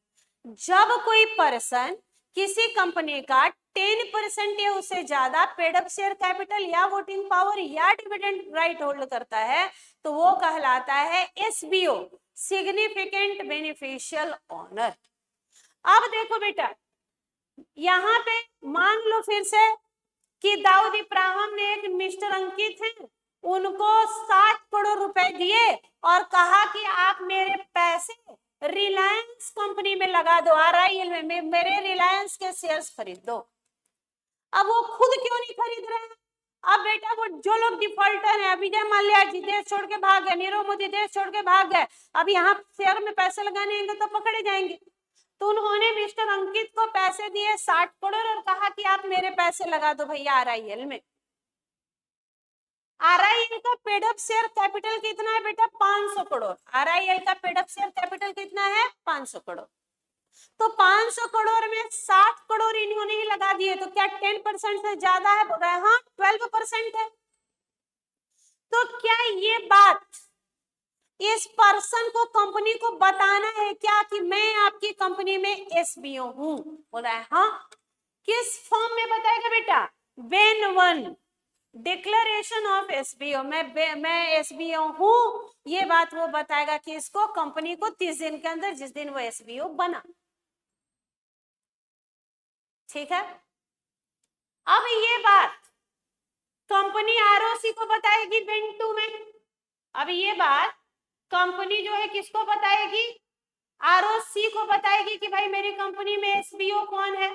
जब कोई पर्सन किसी कंपनी का 10% या उससे ज्यादा पेड अप शेयर कैपिटल या वोटिंग पावर या डिविडेंड राइट होल्ड करता है, तो वो कहलाता है एसबीओ, सिग्निफिकेंट बेनिफिशियल ओनर। अब देखो बेटा, यहाँ पे मान लो फिर से कि दाऊद इब्राहिम ने एक मिस्टर अंकित है, उनको 60 करोड़ रुपए दिए और कहा कि आप मेरे पैसे रिलायंस कंपनी में लगा दो, आरआईएल में मेरे रिलायंस के शेयर्स खरीद दो। अब वो खुद क्यों नहीं खरीद रहे हैं? अब बेटा वो जो लोग डिफॉल्टर है, विजय माल्या जी देश छोड़ के भाग गए, नीरव मोदी देश छोड़ के भाग गए, अब यहाँ शेयर में पैसे लगाने आएंगे तो पकड़े जाएंगे। तो उन्होंने मिस्टर अंकित को पैसे दिए 60 करोड़ और कहा कि आप मेरे पैसे लगा दो भैया आरआईएल में। आरआईएल का पेड अप शेयर कैपिटल कितना है बेटा? 500 करोड़। आरआईएल का पेड अप शेयर कैपिटल कितना है? 500 करोड़। तो 500 करोड़ में 60 करोड़ इन्होंने ही लगा दिए, तो क्या 10% से ज्यादा है? बोल रहा है हाँ 12% है। तो क्या ये बात इस पर्सन को, कंपनी को बताना है क्या कि मैं आपकी कंपनी में एसबीओ हूं? बोल रहा है हाँ। किस फॉर्म में बताएगा बेटा? When one declaration of SBO, मैं एसबीओ हूं, ये बात वो बताएगा कि इसको कंपनी को 30 दिन के अंदर, जिस दिन वो एसबीओ बना। ठीक है, अब ये बात कंपनी आरओसी को बताएगी वेन टू में। अब ये बात कंपनी जो है किसको बताएगी? आरओसी को बताएगी कि भाई मेरी कंपनी में एसबीओ कौन है।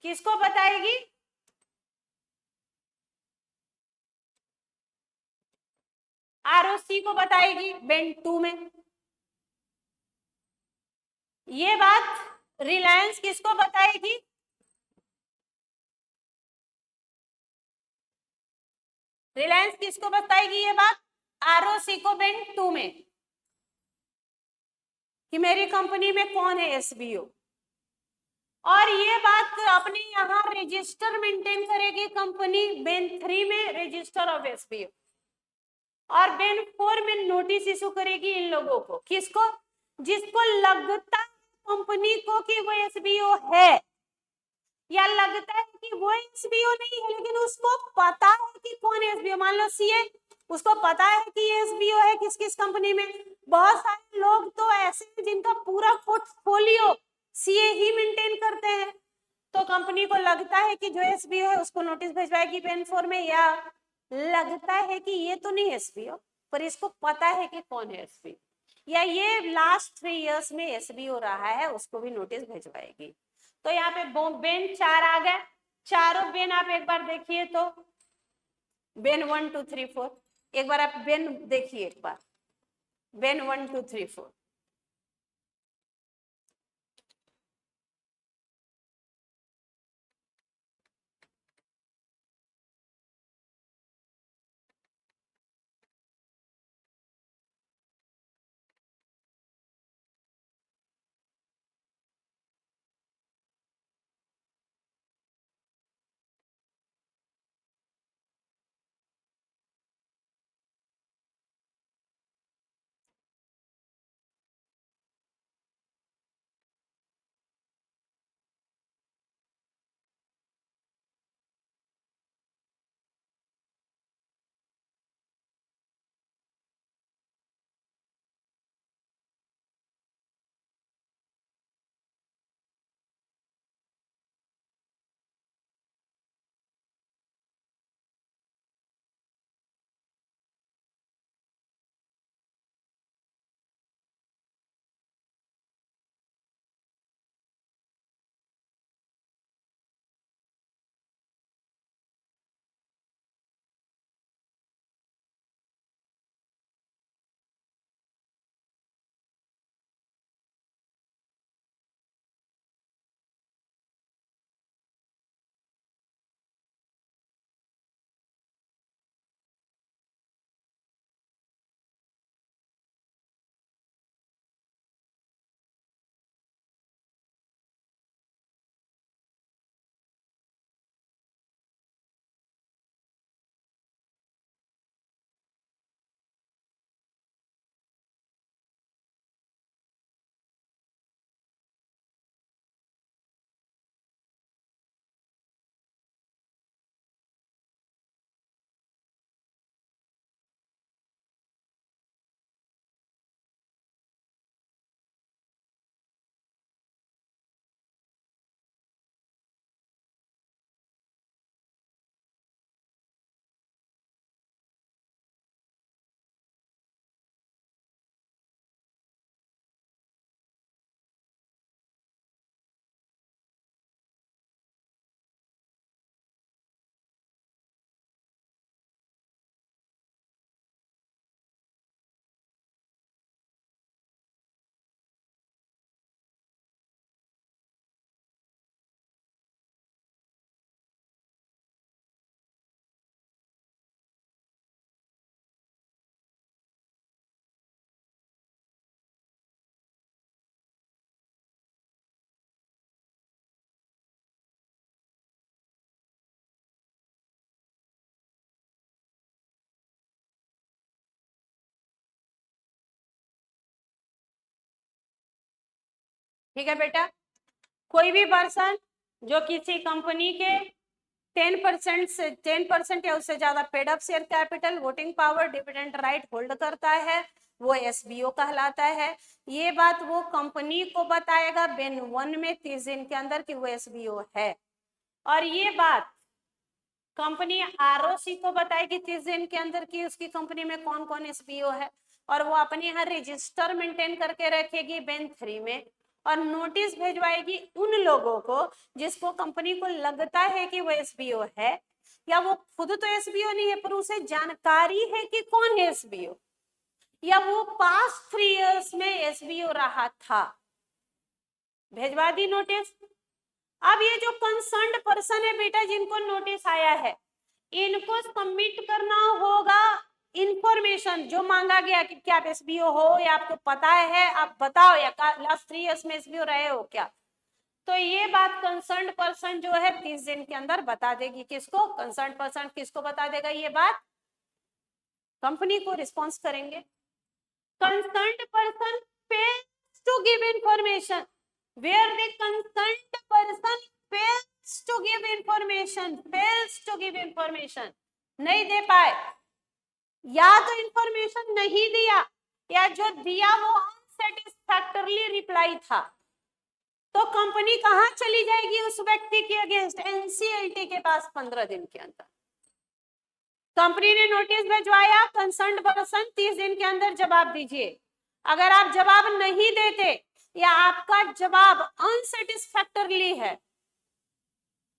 किसको बताएगी? आरओसी को बताएगी बेन 2 में। ये बात रिलायंस किसको बताएगी? रिलायंस किसको बताएगी ये बात? आरओसी को बेन 2 में, कि मेरी कंपनी में कौन है एसबीओ। और ये बात अपने यहाँ रजिस्टर मेंटेन करेगी कंपनी बेन 3 में, रजिस्टर ऑफ एसबीओ। और बेन 4 में नोटिस इशू करेगी इन लोगों को। किसको? जिसको लगता है कंपनी को कि वो एसबीओ है, या लगता है कि वो एसबीओ नहीं है लेकिन उसको पता है कि कौन एसबीओ। मान लो सीए, उसको पता है कि एसबीओ है किस किस कंपनी में। बहुत सारे लोग तो ऐसे हैं जिनका पूरा पोर्टफोलियो सीए ही मेंटेन करते हैं, तो कंपनी को लगता है कि जो एसबीओ है उसको नोटिस भिजवाएगी बेन 4 में, या लगता है कि ये तो नहीं एसबीओ पर इसको पता है कि कौन है एसबीओ, या ये लास्ट 3 इयर्स में एसबीओ रहा है, उसको भी नोटिस भिजवाएगी। तो यहाँ पे बेन 4 आ गए। चारों बेन आप एक बार देखिए तो, बेन 1 2 3 4, एक बार आप बेन देखिए, एक बार बेन 1 2 3 4। ठीक है बेटा, कोई भी पर्सन जो किसी कंपनी के 10% या उससे ज्यादा paid up share capital, voting power, dividend right hold करता है, वो एसबीओ कहलाता है। ये बात वो कंपनी को बताएगा बेन 1 में 30 दिन के अंदर कि वो एसबीओ है। और ये बात कंपनी आरओसी को बताएगी 30 दिन के अंदर कि उसकी कंपनी में कौन कौन एसबीओ है, और वो अपने यहाँ रजिस्टर मेंटेन करके रखेगी बेन 3 में, और नोटिस भेजवाएगी उन लोगों को जिसको कंपनी को लगता है कि वो एसबीओ है, या वो खुद तो एसबीओ नहीं है पर उसे जानकारी है कि कौन है एसबीओ, या वो पास्ट 3 इयर्स में एसबीओ रहा था, भेजवा दी नोटिस। अब ये जो कंसर्न्ड पर्सन है बेटा जिनको नोटिस आया है, इनको सबमिट करना होगा इंफॉर्मेशन जो मांगा गया कि क्या आप एसबीओ हो या आपको पता है, आप बताओ या लास्ट 3 इयर्स में एसबीओ रहे हो क्या। तो ये बात कंसर्न्ड पर्सन जो है 30 दिन के अंदर बता देगी। किसको? कंसर्न्ड पर्सन किसको बता देगा ये बात? कंपनी को रिस्पॉन्स करेंगे। Concerned person fails to give information where the concerned person fails to give information नहीं दे पाए, या तो इंफॉर्मेशन नहीं दिया या जो दिया वो अनसेटिस्फैक्टरली रिप्लाई था, तो कंपनी कहां चली जाएगी उस व्यक्ति के अगेंस्ट? एनसीएलटी के पास 15 दिन के अंदर। कंपनी ने नोटिस भिजवाया, कंसर्न्ड पर्सन 30 दिन के अंदर जवाब दीजिए। अगर आप जवाब नहीं देते या आपका जवाब अनसेटिस्फैक्टरली है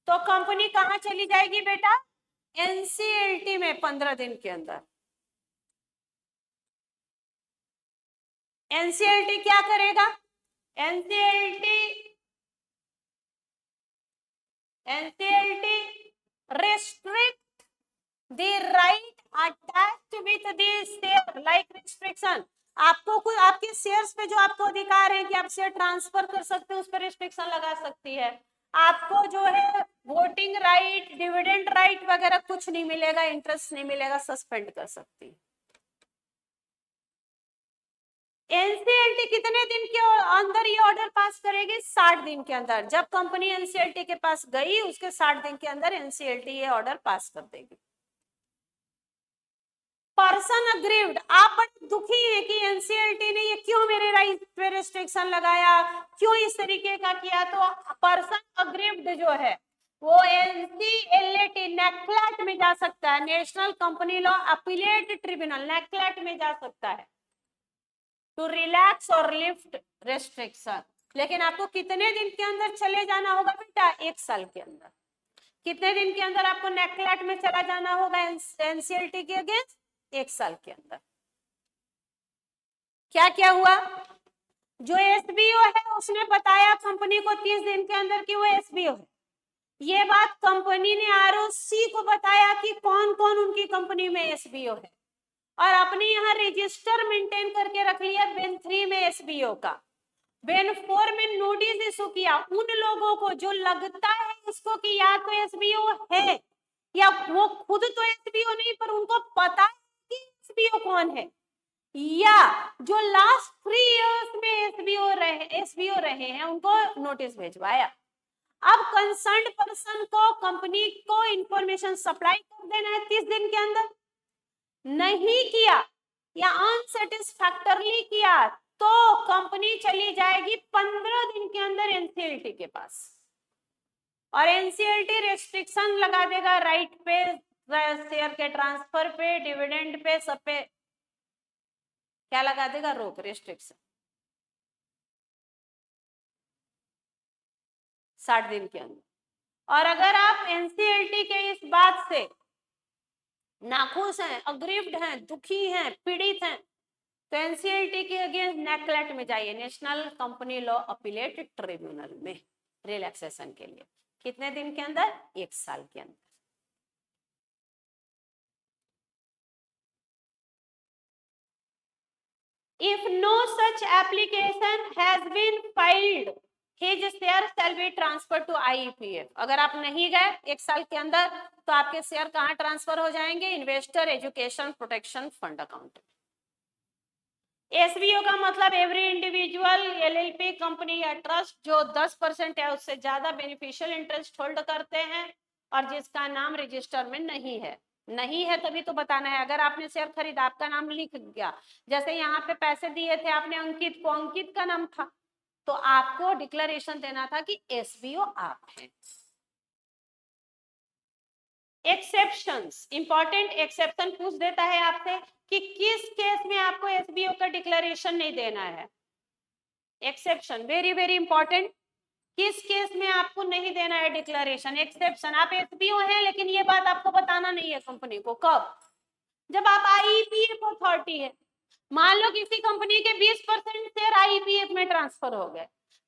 तो कंपनी कहां चली जाएगी बेटा? एनसीएलटी में 15 दिन के अंदर। एनसीएलटी क्या करेगा? NCLT restrict the right attached with this share like restriction। आपको कुछ आपके शेयर्स पे जो आपको अधिकार है कि आप शेयर ट्रांसफर कर सकते हो उस पर रिस्ट्रिक्शन लगा सकती है। आपको जो है वोटिंग राइट, डिविडेंड राइट वगैरह कुछ नहीं मिलेगा, इंटरेस्ट नहीं मिलेगा, सस्पेंड कर सकती है। एनसीएलटी कितने दिन के अंदर ये ऑर्डर पास करेगी? 60 दिन के अंदर। जब कंपनी एनसीएलटी के पास गई उसके 60 दिन के अंदर एनसीएलटी ये ऑर्डर पास कर देगी। पर्सन अग्रीव्ड, आप बड़े दुखी हैं कि एनसीएलटी ने ये क्यों मेरे राइट पे रिस्ट्रिक्शन लगाया, क्यों इस तरीके का किया, तो पर्सन अग्रीव्ड जो है वो एनसीएलटी नेक्लेट में जा सकता है, national company law appellate tribunal NCLAT में जा सकता है टू रिलैक्स और लिफ्ट रेस्ट्रिक्शन। लेकिन आपको कितने दिन के अंदर चले जाना होगा बेटा? 1 साल के अंदर। कितने दिन के अंदर आपको नेक्लेट में चला जाना होगा एनसीएलटी के अगेंस्ट? 1 साल के अंदर। क्या क्या हुआ? जो एसबीओ है उसने बताया कंपनी को 30 दिन के अंदर कि वो एसबीओ है। ये बात कंपनी ने आरओसी को बताया कि कौन कौन उनकी कंपनी में एसबीओ है, और अपने यहाँ रजिस्टर मेंटेन करके रख लिया बेन 3 में एसबीओ का। बेन 4 में नोटिस इशू किया उन लोगों को जो लगता है इसको कि या तो एसबीओ है या वो खुद तो एसबीओ नहीं पर उनको पता है कि एसबीओ कौन है, या जो लास्ट 3 इयर्स में एसबीओ रहे हैं उनको नोटिस भिजवाया। अब कंसर्न्ड पर्सन को कंपनी को इंफॉर्मेशन सप्लाई कर देना है 30 दिन के अंदर। नहीं किया या अनसेटिस्फैक्टरली किया तो कंपनी चली जाएगी 15 दिन के अंदर एनसीएलटी के पास, और एनसीएलटी रेस्ट्रिक्शन लगा देगा राइट पे, शेयर के ट्रांसफर पे, डिविडेंड पे, सब पे क्या लगा देगा? रोक, रेस्ट्रिक्शन 60 दिन के अंदर। और अगर आप एनसीएलटी के इस बात से नाखुश हैं, अग्रीव्ड हैं, दुखी हैं, पीड़ित हैं, तो एनसीएलटी के अगेंस्ट नेक्लेट में जाइए, national company law appellate tribunal में रिलैक्सेशन के लिए। कितने दिन के अंदर? 1 साल के अंदर। If no such application has been filed, his share shall be transferred to IEPF। अगर आप नहीं गए 1 साल के अंदर तो आपके शेयर कहाँ ट्रांसफर हो जाएंगे? Investor education protection fund account. SBO का मतलब एवरी इंडिविजुअल, एलएलपी, कंपनी या ट्रस्ट जो 10% या उससे ज्यादा बेनिफिशियल इंटरेस्ट होल्ड करते हैं और जिसका नाम रजिस्टर में नहीं है। नहीं है तभी तो बताना है। अगर आपने शेयर खरीदा, आपका नाम लिख गया, जैसे यहाँ पे पैसे दिए थे आपने अंकित को, अंकित का नाम था, तो आपको डिक्लेरेशन देना था कि एसबीओ आप हैं। एक्सेप्शंस, इंपॉर्टेंट एक्सेप्शन पूछ देता है आपसे कि किस केस में आपको एसबीओ का डिक्लेरेशन नहीं देना है। Exception very very important. किस केस में आपको नहीं देना है डिक्लेरेशन? एक्सेप्शन, आप एसबीओ हैं लेकिन ये बात आपको बताना नहीं है कंपनी को। कब? जब आप आईपीएफ अथॉरिटी है। मान लो किसी कंपनी के 20% शेयर आईपीएफ में ट्रांसफर हो गए,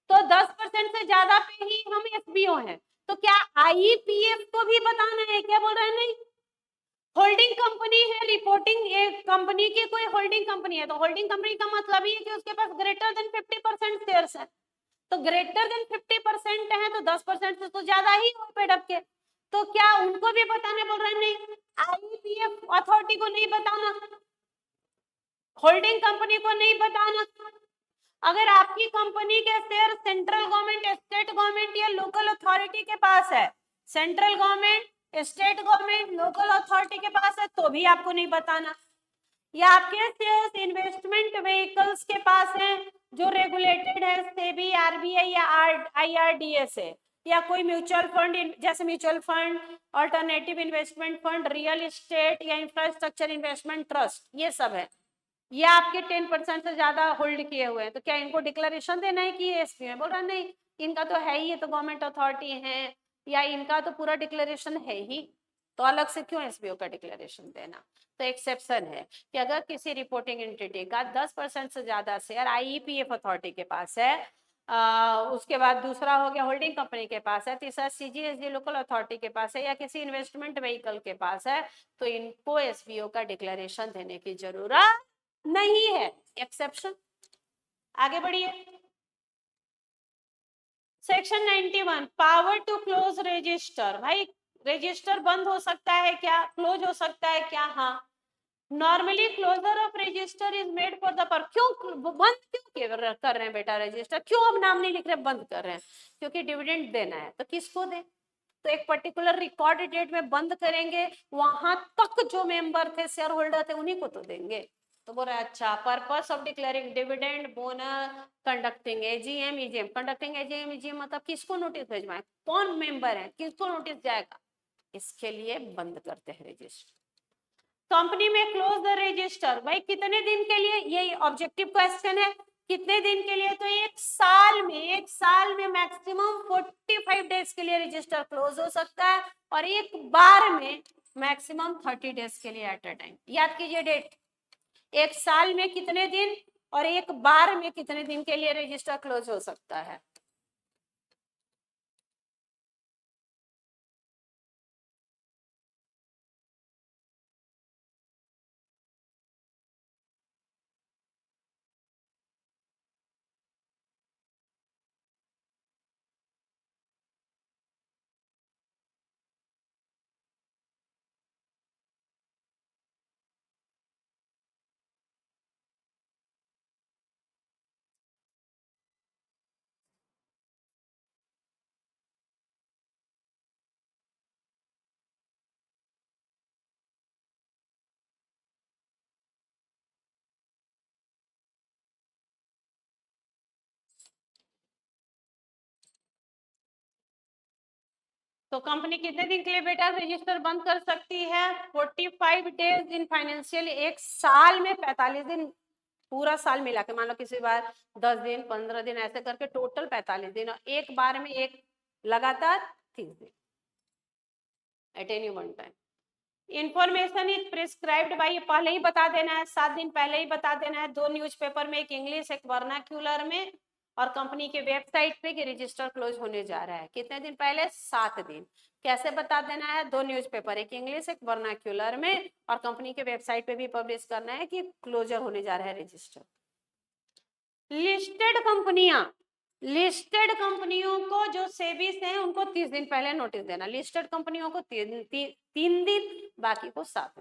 तो 10% से ज्यादा पे ही हम एसबीओ हैं, तो क्या आईपीएफ को भी बताना है? क्या बोल रहे हैं? नहीं। होल्डिंग कंपनी है, रिपोर्टिंग एक कंपनी की कोई होल्डिंग कंपनी है, तो होल्डिंग कंपनी का मतलब ये है कि उसके पास ग्रेटर देन 50% शेयर्स है। तो ग्रेटर देन 50% है तो 10% से तो ज्यादा ही हो पेड अप के, तो क्या उनको भी बताने बोल रहे हैं? नहीं। आईपीएफ अथॉरिटी को नहीं बताना, होल्डिंग कंपनी को नहीं बताना। अगर आपकी कंपनी के share central government, state government या लोकल अथॉरिटी के पास है, central government, state government, local authority के पास है, तो भी आपको नहीं बताना। या आपके शेयर्स इन्वेस्टमेंट व्हीकल्स के पास है जो रेगुलेटेड है सेबी, आरबीआई या आईआरडीए से, या कोई म्यूचुअल फंड जैसे mutual fund, alternative investment fund, real estate या इंफ्रास्ट्रक्चर इन्वेस्टमेंट ट्रस्ट, ये सब है। ये आपके 10% से ज्यादा होल्ड किए हुए हैं, तो क्या इनको डिक्लेरेशन देना है कि ये एसपी है? बोल रहा नहीं, इनका तो है ही, ये तो गवर्नमेंट अथॉरिटी है, या इनका तो पूरा डिक्लेरेशन है ही, तो अलग से क्यों एसबीओ का डिक्लेरेशन देना? तो एक्सेप्शन है कि अगर किसी रिपोर्टिंग एंटिटी का 10% से ज्यादा शेयर आईईपीएफ अथॉरिटी के पास है, उसके बाद दूसरा हो गया होल्डिंग कंपनी के पास है, तीसरा सीजीएसडी लोकल अथॉरिटी के पास है, या किसी इन्वेस्टमेंट व्हीकल के पास है, तो इनको एसबीओ का डिक्लेरेशन देने की जरूरत नहीं है। एक्सेप्शन। आगे बढ़िए। Section 91, power to close register. भाई रजिस्टर बंद हो सकता है क्या? क्लोज हो सकता है क्या? हाँ। Normally closure of register is made for the पर, क्यों बंद क्यों कर रहे हैं बेटा रजिस्टर? क्यों अब नाम नहीं लिख रहे, बंद कर रहे हैं? क्योंकि डिविडेंड देना है, तो किसको दे? तो एक पर्टिकुलर रिकॉर्ड डेट में बंद करेंगे, वहां तक जो मेंबर थे, शेयर होल्डर थे, उन्हीं को तो देंगे। तो बोल रहा है अच्छा, purpose of declaring dividend, bonus, conducting AGM, EGM. Conducting AGM, EGM मतलब किसको नोटिस भेजवाएं, कौन मेंबर है, किसको नोटिस जाएगा, इसके लिए बंद करते हैं रजिस्टर। कंपनी में क्लोज द रजिस्टर, भाई कितने दिन के लिए? ये ऑब्जेक्टिव क्वेश्चन है। कितने दिन के लिए? तो एक साल में, एक साल में मैक्सिमम 45 डेज के लिए रजिस्टर क्लोज हो सकता है, और एक बार में मैक्सिमम 30 डेज के लिए एट अ टाइम। याद कीजिए डेट, एक साल में कितने दिन और एक बार में कितने दिन के लिए रजिस्टर क्लोज हो सकता है। तो कंपनी कितने दिन के लिए बेटा रजिस्टर बंद कर सकती है? 45 डेज इन फाइनेंशियल, एक साल में 45 दिन, पूरा साल मिला के, मान लो किसी बार 10 दिन, 15 दिन, ऐसे करके टोटल 45 दिन, और एक बार में एक लगातार 30 दिन at any one time. Information is prescribed by, पहले ही बता देना है, 7 दिन पहले ही बता देना है, 2 न्यूज़पेपर में, एक इंग्लिश एक वर्नाक्यूलर में, और कंपनी के वेबसाइट पे कि रजिस्टर क्लोज होने जा रहा है। कितने दिन पहले? 7 दिन। कैसे बता देना है? 2 न्यूज़पेपर, एक इंग्लिश एक वर्नाक्यूलर में, और कंपनी के वेबसाइट पे भी पब्लिश करना है कि क्लोजर होने जा रहा है रजिस्टर। लिस्टेड कंपनियां, लिस्टेड कंपनियों को जो सेबी से हैं उनको 30 दिन पहले नोटिस देना। लिस्टेड कंपनियों को 3 दिन, बाकी को 7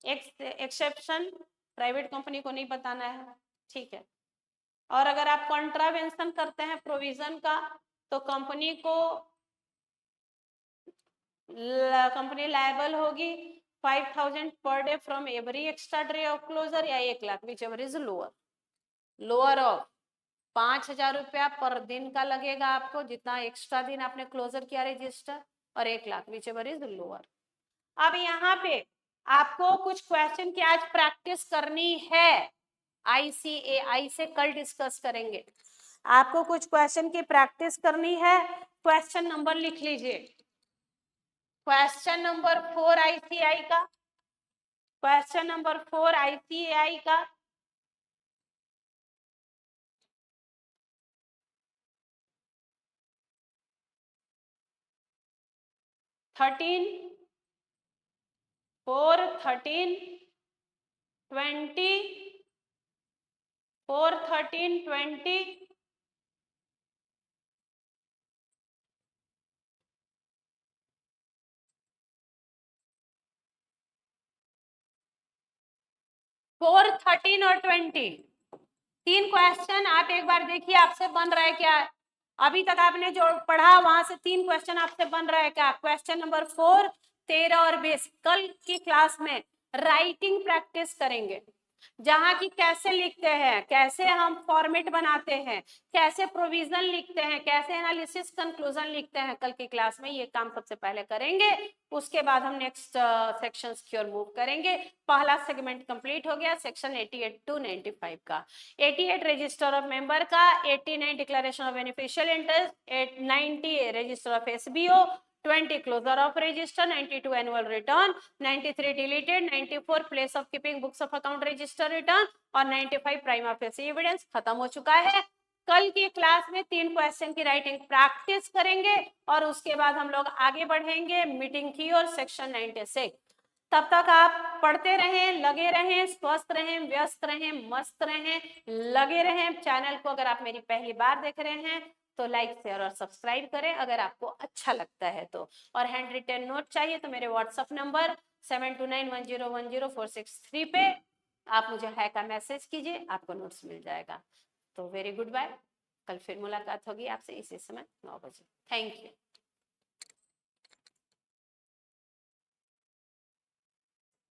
दिन। एक्सेप्शन, प्राइवेट कंपनी को नहीं बताना है, ठीक है। और अगर आप कॉन्ट्रावेंशन करते हैं प्रोविजन का, तो कंपनी को, कंपनी लायबल होगी 5000 per day from every extra day of closure, या 1 lakh whichever is lower, lower of 5000 रुपया पर दिन का लगेगा आपको, जितना एक्स्ट्रा दिन आपने क्लोजर किया रजिस्टर, और 1 lakh whichever is lower. अब यहाँ पे आपको कुछ क्वेश्चन की आज प्रैक्टिस करनी है, ICAI से कल डिस्कस करेंगे। आपको कुछ क्वेश्चन की प्रैक्टिस करनी है। क्वेश्चन नंबर लिख लीजिए, क्वेश्चन नंबर 4 ICAI का, क्वेश्चन नंबर 4 ICAI का 13 4 13 20 4 13 20 4 13 और 20 तीन क्वेश्चन आप एक बार देखिए आपसे बन रहा है क्या। अभी तक आपने जो पढ़ा वहां से 3 क्वेश्चन आपसे बन रहा है क्या। क्वेश्चन नंबर 4 13 और 20 कल की क्लास में राइटिंग प्रैक्टिस करेंगे, जहां की कैसे लिखते हैं, कैसे हम फॉर्मेट बनाते हैं, कैसे प्रोविजन लिखते हैं, कैसे एनालिसिस कंक्लूजन लिखते हैं। कल की क्लास में ये काम सबसे पहले करेंगे, उसके बाद हम नेक्स्ट सेक्शंस की ओर मूव करेंगे। पहला सेगमेंट कंप्लीट हो गया सेक्शन 88 to 95 का। 88 रजिस्टर ऑफ मेंबर का, 89 declaration of beneficial interest, 90 register of SBO, 20 closure of register, 92 annual return, 93 deleted, 94 place of keeping books of account register return और 95 prima facie evidence खत्म हो चुका है। कल की क्लास में 3 क्वेश्चन की राइटिंग प्रैक्टिस करेंगे और उसके बाद हम लोग आगे बढ़ेंगे मीटिंग की और सेक्शन 96। तब तक आप पढ़ते रहें, लगे रहें, स्वस्थ रहें, व्यस्त रहें, मस्त रहें, लगे रहें। चैनल को अगर आप मेरी पहली बार देख रहे हैं तो लाइक शेयर और सब्सक्राइब करें अगर आपको अच्छा लगता है तो। और हैंड रिटन नोट चाहिए तो मेरे व्हाट्सएप नंबर 7291010463 पे आप मुझे हाय का मैसेज कीजिए, आपको नोट्स मिल जाएगा। तो वेरी गुड बाय, कल फिर मुलाकात होगी आपसे इसी समय 9 बजे। Thank you.